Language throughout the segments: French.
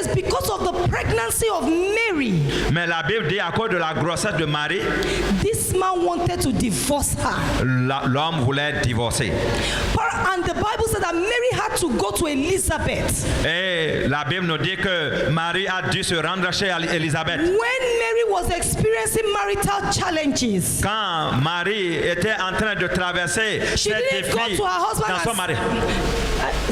because of the pregnancy of Mary, Mais la Bible dit à cause de la grossesse de Marie, this man wanted to divorce her. l'homme voulait divorcer. And the Bible said that Mary had to go to Elizabeth. Et la Bible nous dit que Marie a dû se rendre chez Élisabeth. When Mary was experiencing marital challenges, Quand Marie était en train de traverser she ces didn't go défis to her husband dans son mari,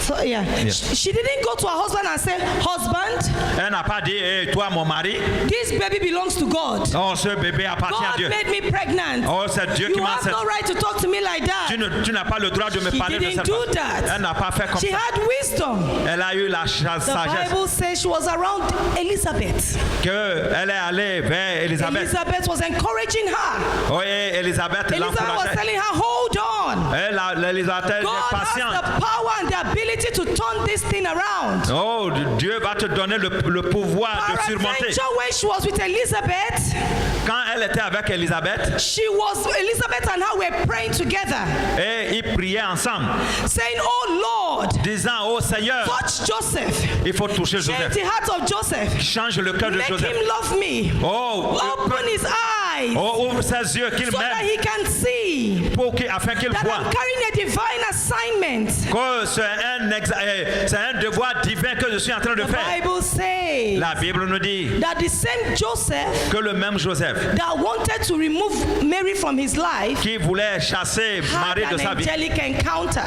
She didn't go to her husband and say, husband, elle n'a pas dit hey, toi mon mari, this baby belongs to God. oh ce bébé appartient à God Dieu. made me pregnant. Oh c'est Dieu You qui m'a have no right to talk to me like that. tu n'as pas le droit de me She parler de didn't cette do façon. that. Elle n'a pas fait comme She ça. had wisdom. Elle a eu la The sagesse Bible says she was around Elizabeth. qu'elle est allée vers Élisabeth. Elizabeth was encouraging her. Oh, et Élisabeth Elizabeth was l'encourageait. telling her, hold on. Élisabeth est God has patiente. the power and the ability to turn this thing around. Oh, Dieu va te donner le pouvoir de surmonter. Peradventure, when she was with Elizabeth, Quand elle était avec Élisabeth, Elizabeth and her were praying together, et ils priaient ensemble, saying, oh Lord, disant, oh Seigneur, touch Joseph. il faut toucher Change Joseph. the heart of Joseph. Change le cœur de Make Joseph. him love me. Oh, Open his eyes ouvre ses yeux, qu'il so that m'aime, he can see afin qu'il that voie I'm carrying a divine assignment. que c'est un devoir divin que je suis en train de The faire. Bible says La Bible nous dit that the same Joseph que le même Joseph that wanted to remove Mary from his life qui voulait chasser had Marie de an sa vie angelic encounter.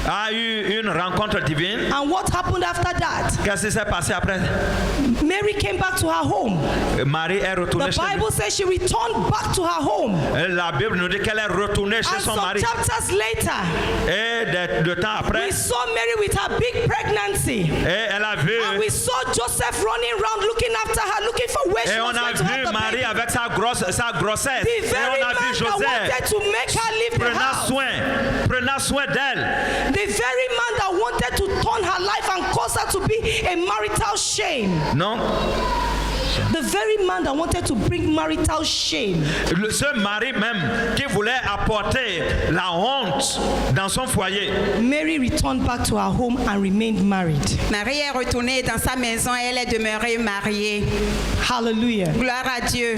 a eu une rencontre divine. And what happened after that? Qu'est-ce qui s'est passé après? Mary came back to her home. Marie est retournée The chez lui. Bible says she returned back to her home. La Bible nous dit qu'elle est retournée chez And son some mari. chapters later, Et de temps après, we saw Mary with her big pregnancy. et elle a vu, And we saw Joseph running around looking after her, looking for where she et was on a going to have vu the Marie baby. avec sa grossesse. The Et very on a man vu that Joseph wanted to make her leave the house. prenant soin d'elle. The very man that wanted to turn her life and cause her to be a marital shame. Non? The very man that wanted to bring marital shame. Ce mari même qui voulait apporter la honte dans son foyer. Mary returned back to her home and remained married. Marie est retournée dans sa maison et elle est demeurée mariée. Hallelujah. Gloire à Dieu.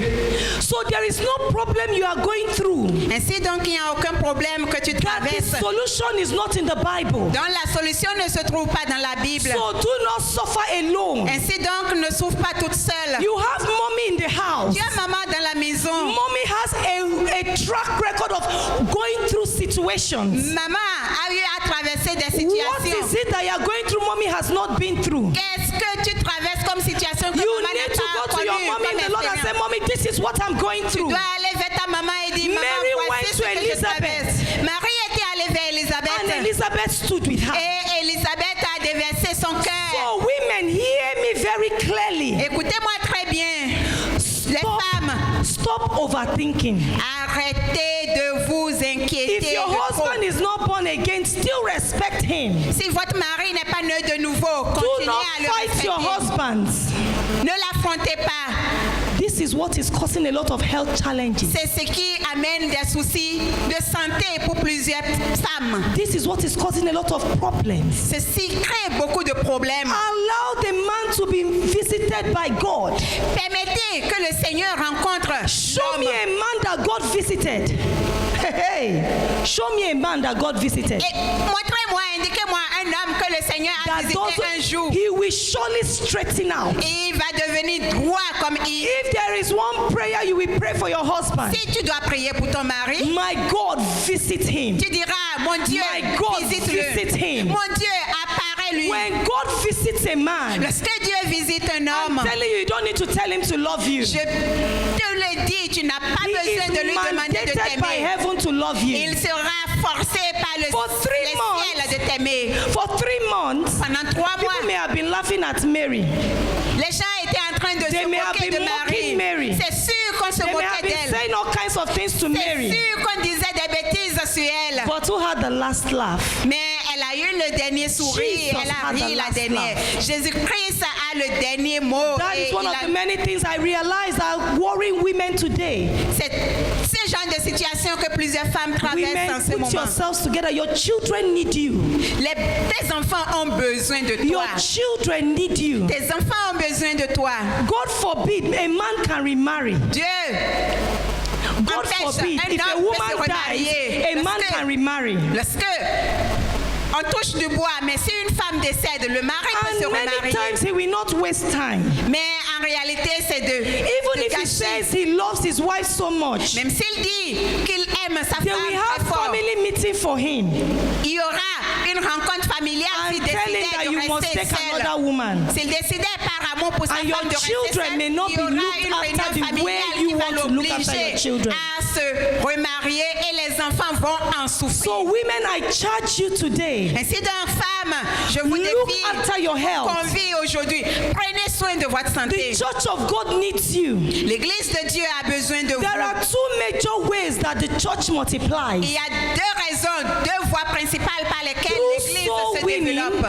So there is no problem you are going through. Ainsi donc, il n'y a aucun problème que tu That the traverses. solution is not in the Bible. Donc la solution ne se trouve pas dans la Bible. So do not suffer alone. Ainsi donc, ne souffre pas toute seule. You have mommy in the house. Tu as maman dans la maison. Mommy has a track record of going through situations. Maman a eu à traverser des What is situations. it that you are going through mommy has not been through? Qu'est-ce que tu traverses comme situation que You maman need n'a to pas go to your connue mommy in comme the Lord and say, expérience? mommy, this is what I'm going Tu through. dois aller vers ta maman et dire, maman, Mary went voici to ce que je Elizabeth. traverse. Marie était allée vers And Élisabeth. Elizabeth stood with her. Et Élisabeth a déversé son cœur. So women, hear me very clearly. Écoutez-moi très bien. Les femmes, Stop overthinking. arrêtez de vous If inquiéter. your de trop. husband is not born again, still respect him. Si votre mari n'est pas né de nouveau, Do continuez not à le fight your respecter. husbands. Ne l'affrontez pas. This is what is causing a lot of health challenges. C'est ce qui amène des soucis de santé pour plusieurs femmes. This is what is causing a lot of problems. Ceci crée beaucoup de problèmes. Allow the man to be visited by God. Permettez que le Seigneur rencontre Show l'homme. me a man that God visited. Hey, show me a man that God visited. Et montrez-moi, indiquez-moi un homme que le Seigneur a That visité un jour. he will surely straighten out. Et il va devenir droit comme il. If there is one prayer you will pray for your husband, Si tu dois prier pour ton mari, my God, visit him. tu diras, mon Dieu, My God, visite-le. visit him. Mon Dieu, apparaît-lui. When God visits a man, Lorsque Dieu visite un I'm homme, telling you, you don't need to tell him to love you. je te le dis, tu n'as pas He besoin is de lui demander de mandated by t'aimer. heaven to love you. Il sera forcé par le For 3 ciel de t'aimer. For 3 months, Pendant 3 people may mois, have been laughing at Mary. les gens étaient en train de They se may have moquer been de mocking Mary. Marie. C'est sûr qu'on se They may have moquait been d'elle. saying all kinds of things to C'est Mary. sûr qu'on disait des bêtises sur elle. But who had the last laugh? Mais elle a eu le dernier sourire, Jesus elle a had the ri la last dernière. Jésus-Christ a le dernier mot. That et is one il of a- the many things I realize are worrying women today. Ces genres de situations que plusieurs femmes traversent en Women, ce put moment. yourselves together. Your children need you. Tes enfants ont besoin de toi. Your children need you. Tes enfants ont besoin de toi. God forbid a man can remarry. Dieu God empêche forbid un if a homme de se woman dies, remarier. a man can remarry. Lorsque on touche du bois, mais si une femme décède, le mari peut se And many remarier. times he will not waste time. Mais en réalité, c'est de Even if he gâcher. says he loves his wife so much, Même s'il dit qu'il aime sa they femme will très have fort, family meeting for him il y aura une rencontre familiale and s'il tell him décidait that de you must rester take seul. another woman. S'il décidait par amour pour sa And your femme de rester children seul, may not il y be aura looked une after réunion the way familiale you qui va want to look after your l'obliger children. à se remarier et les enfants vont en souffrir. So women, I charge you today. Ainsi donc, femmes, je vous Look défie, after your health. convie aujourd'hui, prenez soin de votre The santé. church of God needs you. L'Église de Dieu a besoin de There vous. are two major ways that the church multiplies. Il y a deux raisons, deux voies principales par lesquelles Through l'Église soul se winning. développe.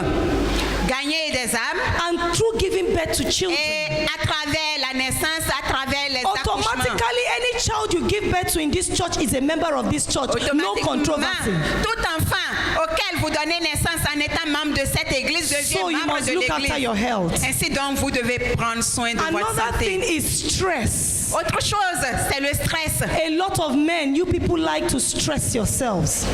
Gagner des âmes And through giving birth to children. et à travers la naissance, à travers les accouchements. Automatically, any child you give birth to in this church is a member of this church. No controversy. Tout enfant auquel vous donnez naissance en étant membre de cette église devient So you membre must de look after l'église. your health. Ainsi donc, vous devez prendre soin de votre Another thing santé. is stress. Autre chose, c'est le stress. A lot of men, you people like to stress yourselves.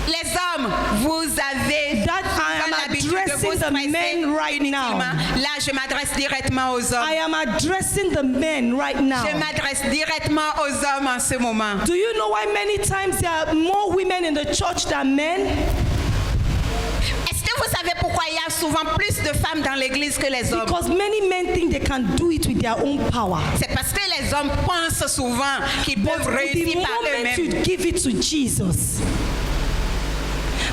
Les hommes, vous avez That I am l'habitude de addressing vous the stresser men right now. inutilement. Là, je m'adresse directement aux hommes. I am addressing the men right now. Je m'adresse directement aux hommes en ce moment. Do you know why many times there are more women in the church than men? Est-ce que vous savez pourquoi il y a souvent plus de femmes dans l'église que les hommes? Because many men think they can do it with their own power. C'est parce que les hommes pensent souvent qu'ils But peuvent the réussir par moment eux-mêmes. you give it to Jesus,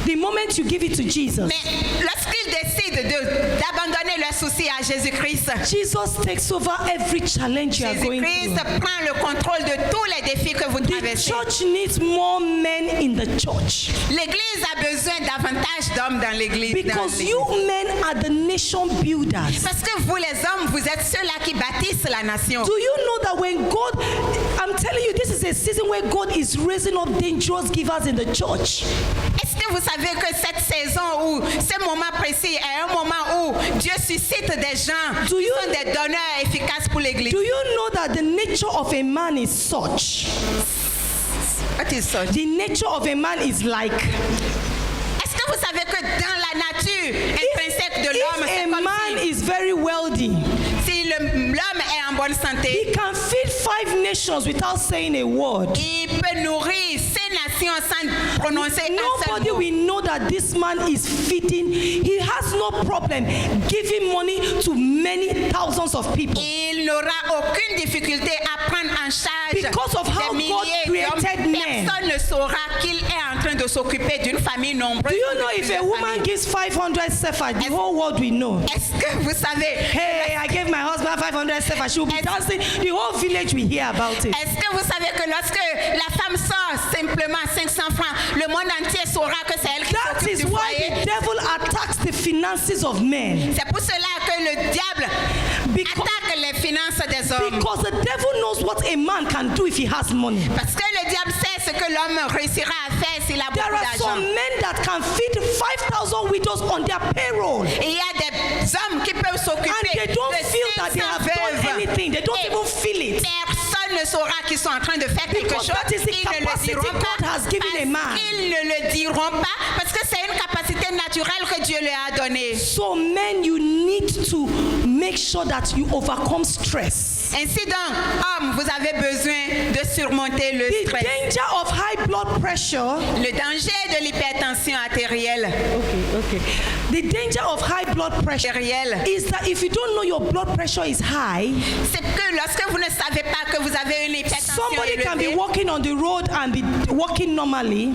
the moment you give it to Jesus, Mais lorsqu'ils décident d'abandonner leurs soucis à Jésus-Christ, Jesus takes over every challenge you are going Jésus-Christ through. prend le contrôle de tous les défis que vous The traversez. church needs more men in the church L'église a besoin davantage d'hommes dans l'église. because you men are the nation builders. Parce que vous les hommes, vous êtes ceux-là qui bâtissent la nation. Do you know that when God, I'm telling you, this is a season where God is raising up dangerous givers in the church. Est-ce que vous savez que cette saison ou ce moment précis est un moment où Dieu suscite des gens qui Do you- sont des donneurs efficaces pour l'église? Do you know that the nature of a man is such? What is such? The nature of a man is like, Est-ce que vous savez que dans la nature intrinsèque de l'homme, if c'est a comme man is very wealthy, si l'homme est en bonne santé, he can feed 5 nations without saying a word. il peut nourrir 6 nations sans prononcer un seul Nobody mot. will know that this man is feeding. He has no problem giving money to many thousands of people. Il n'aura aucune difficulté à prendre en charge Because of how des God milliers d'hommes. created men. Personne ne saura qu'il est en train de s'occuper d'une famille nombreuse. Do you know de if a plusieurs woman familles. gives 500 sefer, the whole world will know. Est-ce que vous savez, Hey, I gave my husband 500 sefer. She will be dancing. The whole village will hear about it. est-ce que vous savez que lorsque la femme sort simplement 500 francs, le monde entier saura que c'est elle qui That s'occupe is du why foyer? the devil attacks the finances of men. C'est pour cela que le diable Because, attaque les finances des hommes. because the devil knows what a man can do if he has money. Parce que le diable sait ce que l'homme réussira à faire s'il a There beaucoup are some d'argent. men that can feed 5,000 widows on their payroll. Et il y a des hommes qui peuvent And s'occuper they don't de feel that they 500 have done veuves. anything. They don't Et even feel it. personne ne saura qu'ils sont en train de faire quelque Because chose. that is the Ils ne le capacity diront God pas has given a man. parce qu'ils ne le diront pas parce que c'est une capacité naturelle que Dieu leur a donnée. So men, you need to make sure that you overcome stress. Ainsi donc, hommes, vous avez besoin de surmonter le The stress. danger of high blood pressure. Le danger de l'hypertension artérielle. Okay. The danger of high blood pressure Artérielle. is that if you don't know your blood pressure is high, C'est que lorsque vous ne savez pas que vous avez une hypertension somebody can be élevée, walking on the road and be walking normally,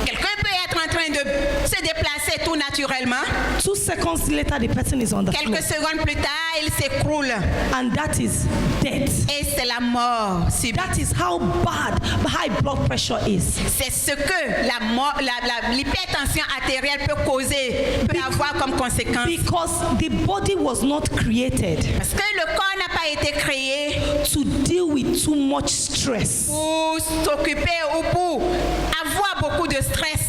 quelqu'un peut être être en train de se déplacer tout naturellement. 2 seconds later, the person is on the floor. Quelques secondes plus tard, il s'écroule. And that is death. Et c'est la mort subite. That is how bad high blood pressure is. C'est ce que l'hypertension artérielle peut causer, peut avoir comme conséquence. Because the body was not created Parce que le corps n'a pas été créé to deal with too much stress. pour s'occuper ou pour avoir beaucoup de stress.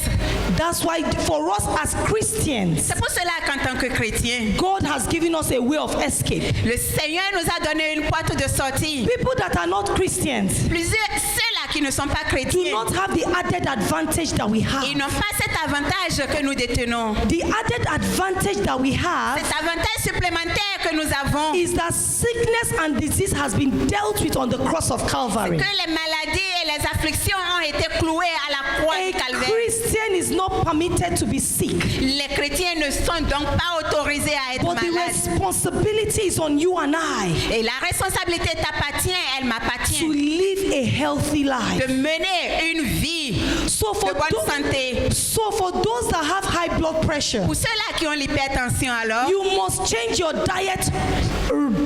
That's why for us as Christians, C'est pour cela qu'en tant que chrétien, God has given us a way of escape. le Seigneur nous a donné une porte de sortie. People that are not Christians Plusieurs, ceux-là qui ne sont pas do chrétiens, not have the added advantage that we have. ils n'ont pas cet avantage que nous détenons. The added advantage that we have Cet avantage supplémentaire que nous avons, is that sickness and disease has been dealt with on the cross of Calvary. que les maladies et les afflictions ont été clouées à la croix A du calvaire. Christian is not permitted to be sick, Les chrétiens ne sont donc pas autorisés à être but the malades. responsibility is on you and I Et la responsabilité t'appartient, elle to m'appartient, live a healthy de life. mener une vie So de for, bonne santé. so for those that have high blood pressure, Pour ceux-là qui ont l'hypertension alors, you must change your diet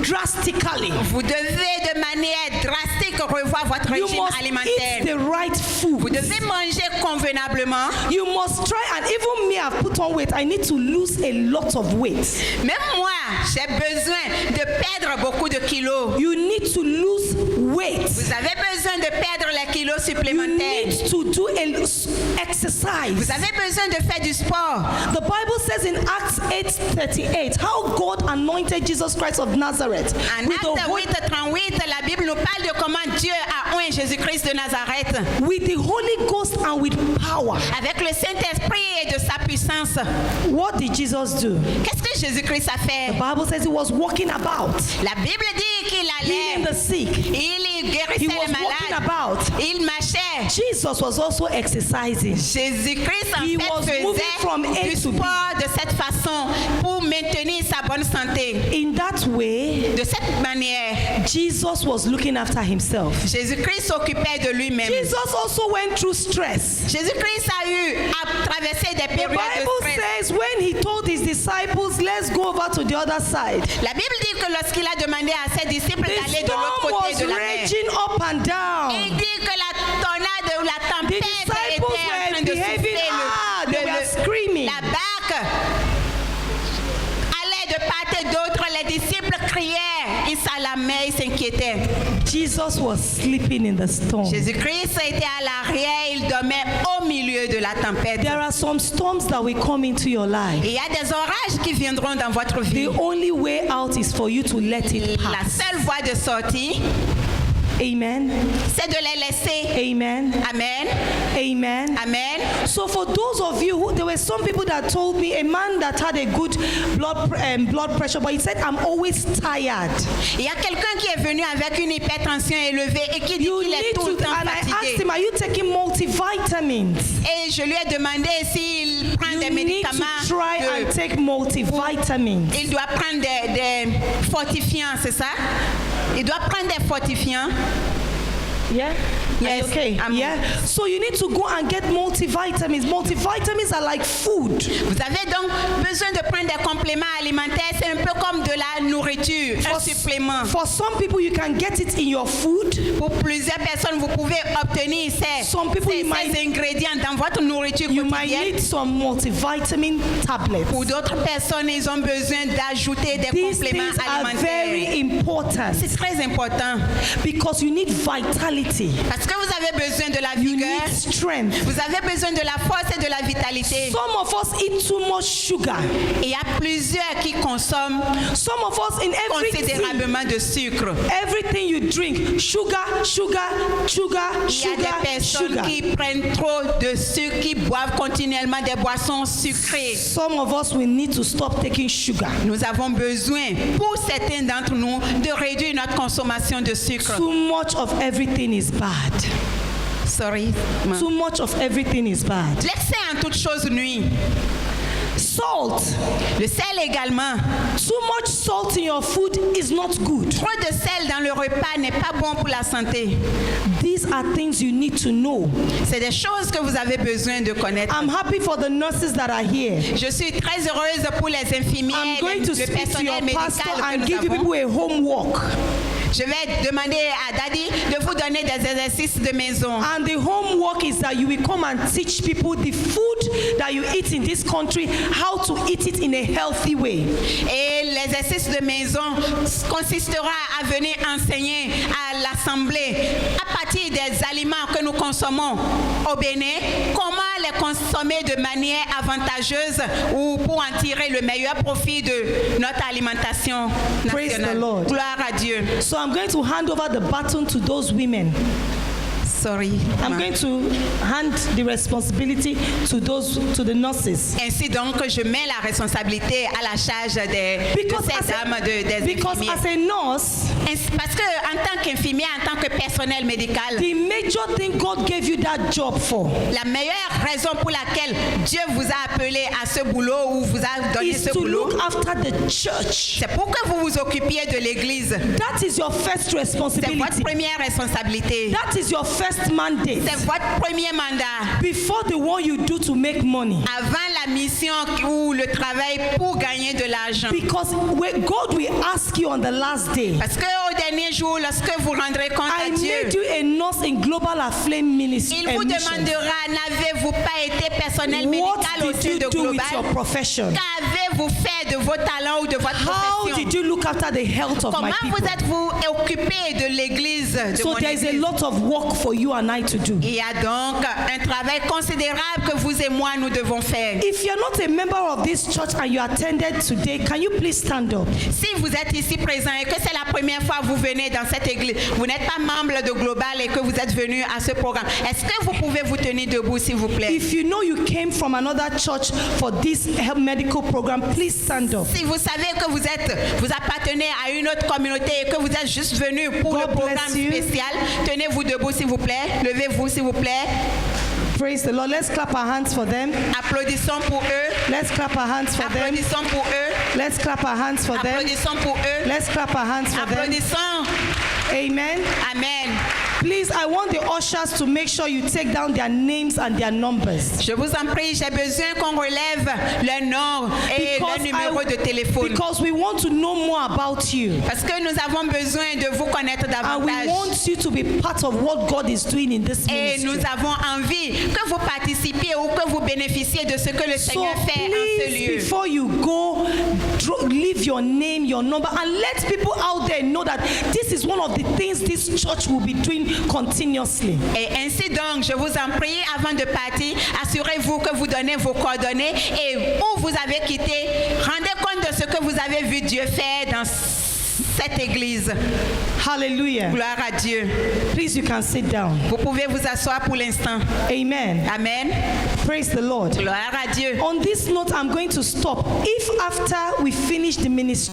drastically. vous devez de manière drastique revoir votre You régime must eat alimentaire. the right Vous food. devez manger convenablement. You must try, and even me, I've put on weight. I need to lose a lot of weight. Même moi, j'ai besoin de perdre beaucoup de kilos. You need to lose weight. Vous avez besoin de perdre les kilos You supplémentaires. need to do exercise. Vous avez besoin de faire du sport. The Bible says in Acts 8:38 how God anointed Jesus Christ of Nazareth En with the, Acte Holy, 8:38, la Bible nous parle de comment Dieu a oint Jésus-Christ de Nazareth with the Holy Ghost and with power. avec le Saint-Esprit et de sa puissance. What did Jesus do? Qu'est-ce que Jésus-Christ a The fait? Bible says he was walking about, La Bible dit qu'il healing allait, the sick. il He guérissait was les walking malades, about. il marchait. Jesus was also exercising. Jésus-Christ en He fait was moving from A faisait du to B. sport de cette façon pour maintenir sa bonne santé. In that way, De cette manière, Jesus was looking after himself. Jésus-Christ s'occupait de lui-même. Jesus also went through stress. Jésus-Christ a eu à traverser des The périodes de Bible stress. says when he told his disciples, let's go over to the other side, La Bible dit que lorsqu'il a demandé à ses disciples the d'aller de l'autre storm côté was de la mer, raging up and il down. dit que la tornade ou la The tempête disciples était en train were de behaving souffler. hard. They were screaming. La barque allait de part et d'autre. Les disciples criaient, ils s'alarmaient, ils s'inquiétaient. Jesus was sleeping in the storm. Jésus-Christ était à l'arrière, il dormait au milieu de la tempête. There are some storms that will come into your life. Il y a des orages qui viendront dans votre vie. The only way out is for you to let it La pass. seule voie de sortie, Amen. c'est de les laisser. Amen. Amen. Amen. Amen. So for those of you who, there were some people that told me, a man that had a good blood pressure, but he said, I'm always tired. Il y a quelqu'un qui est venu avec une hypertension élevée et qui dit You qu'il est need tout le to, temps and I asked fatigué. him, are you taking multivitamins? Et je lui ai demandé s'il prend You des need médicaments. to try and take multivitamins. Il doit prendre des fortifiants, c'est ça? Il doit prendre des fortifiants. Yeah? Yes, Okay. I'm- Yeah. So you need to go and get multivitamins. Multivitamins are like food. Vous avez donc besoin de prendre des compléments alimentaires. C'est un peu comme de la nourriture, un supplément. For some people, you can get it in your food. Pour plusieurs personnes, vous pouvez obtenir Some people you might- ces ingrédients dans votre nourriture You might quotidienne. need some multivitamin tablets. Pour d'autres personnes, ils ont besoin d'ajouter des These compléments things are alimentaires. very important C'est très important because you need vitality. parce que vous avez besoin de la You vigueur, need strength. vous avez besoin de la force et de la vitalité. Some of us eat too much sugar. Il y a plusieurs qui consomment Some of us in everything, considérablement de sucre. everything you drink, sugar, sugar, sugar, Il y a sugar, des personnes sugar. qui prennent trop de sucre, qui boivent continuellement des boissons sucrées. Some of us will need to stop taking sugar. Nous avons besoin, pour certains d'entre nous, de réduire notre consommation de sucre. Too much of everything is bad. Sorry. Too much of everything is bad. L'excès en toute chose nuit. Salt. Le sel également. Too much salt in your food is not good. Trop de sel dans le repas n'est pas bon pour la santé. These are things you need to know. C'est des choses que vous avez besoin de connaître. I'm happy for the nurses that are here. Je suis très heureuse pour les infirmières, I'm going to le speak to your personnel pastor médical que and nous give you avons. people a homework. Je vais demander à Daddy de vous donner des exercices de maison. And the homework is that you will come and teach people the food that you eat in this country, how to eat it in a healthy way. Et l'exercice de maison consistera à venir enseigner à l'Assemblée, à partir des aliments que nous consommons au Bénin, comment les consommer de manière avantageuse ou pour en tirer le meilleur profit de notre alimentation Praise nationale. the Lord. Gloire à Dieu. So I'm going to hand over the baton to those women. Sorry. I'm going to hand the responsibility to the nurses. Ainsi donc, je mets la responsabilité à la charge de ces dames, des because infirmières. as a nurse, Parce que en tant qu'infirmière, en tant que personnel médical, the major thing God gave you that job for la meilleure raison pour laquelle Dieu vous a appelé à ce boulot ou vous a donné is ce to boulot, look after the church. c'est pour que vous vous occupiez de l'Église. That is your first C'est votre responsibility. première responsabilité. That is your first mandate. C'est votre premier mandat. Before the one you do to make money. Avant la mission ou le travail pour gagner de l'argent. Because when God will ask you on the last day, Parce qu'au dernier jour, lorsque vous rendrez compte I à Dieu, made you a nurse in Global Aflame Ministry. il vous demandera, n'avez-vous pas été personnel What médical au did sein you de do with your Global? profession? Qu'avez-vous fait de vos talents ou de votre How profession? did you look after the health of my Comment vous people? êtes-vous occupé de l'église, de So mon there is a église? lot of work for you and I to do. Il y a donc un travail considérable que vous et moi nous devons faire. If you're not a member of this church and you attended today, can you please stand up? Si vous êtes ici présent et que c'est la première fois que vous venez dans cette église, vous n'êtes pas membre de Global et que vous êtes venu à ce programme, est-ce que vous pouvez vous tenir debout s'il vous plaît? If you know you came from another church for this medical program, please stand up. Si vous savez que vous appartenez à une autre communauté et que vous êtes juste venu pour God le programme bless you. spécial, tenez-vous debout s'il vous plaît, levez-vous s'il vous plaît, Praise the Lord. Let's clap our hands for them. applaudissons pour eux, Let's clap our hands for them. applaudissons pour eux, Let's clap our hands for them. applaudissons pour eux, Let's clap our hands for them. applaudissons, Amen. amen. Please, I want the ushers to make sure you take down their names and their numbers. Je vous en prie, j'ai besoin qu'on relève leur nom et leur numéro de téléphone. Because we want to know more about you. Parce que nous avons besoin de vous connaître And we davantage. want you to be part of what God is doing in this Et nous ministry. avons envie que vous participiez ou que vous bénéficiez de ce que le So Seigneur fait en ce please, lieu. before you go, leave your name, your number, and let people out there know that this is one of the things this church will be doing continuously. Et ainsi donc, je vous en prie, avant de partir, assurez-vous que vous donnez vos coordonnées et où vous avez quitté, rendez compte de ce que vous avez vu Dieu faire dans cette église. Hallelujah. Gloire à Dieu. Please, you can sit down. Vous pouvez vous asseoir pour l'instant. Amen. Amen. Praise the Lord. Gloire à Dieu. On this note, I'm going to stop. If after we finish the ministry,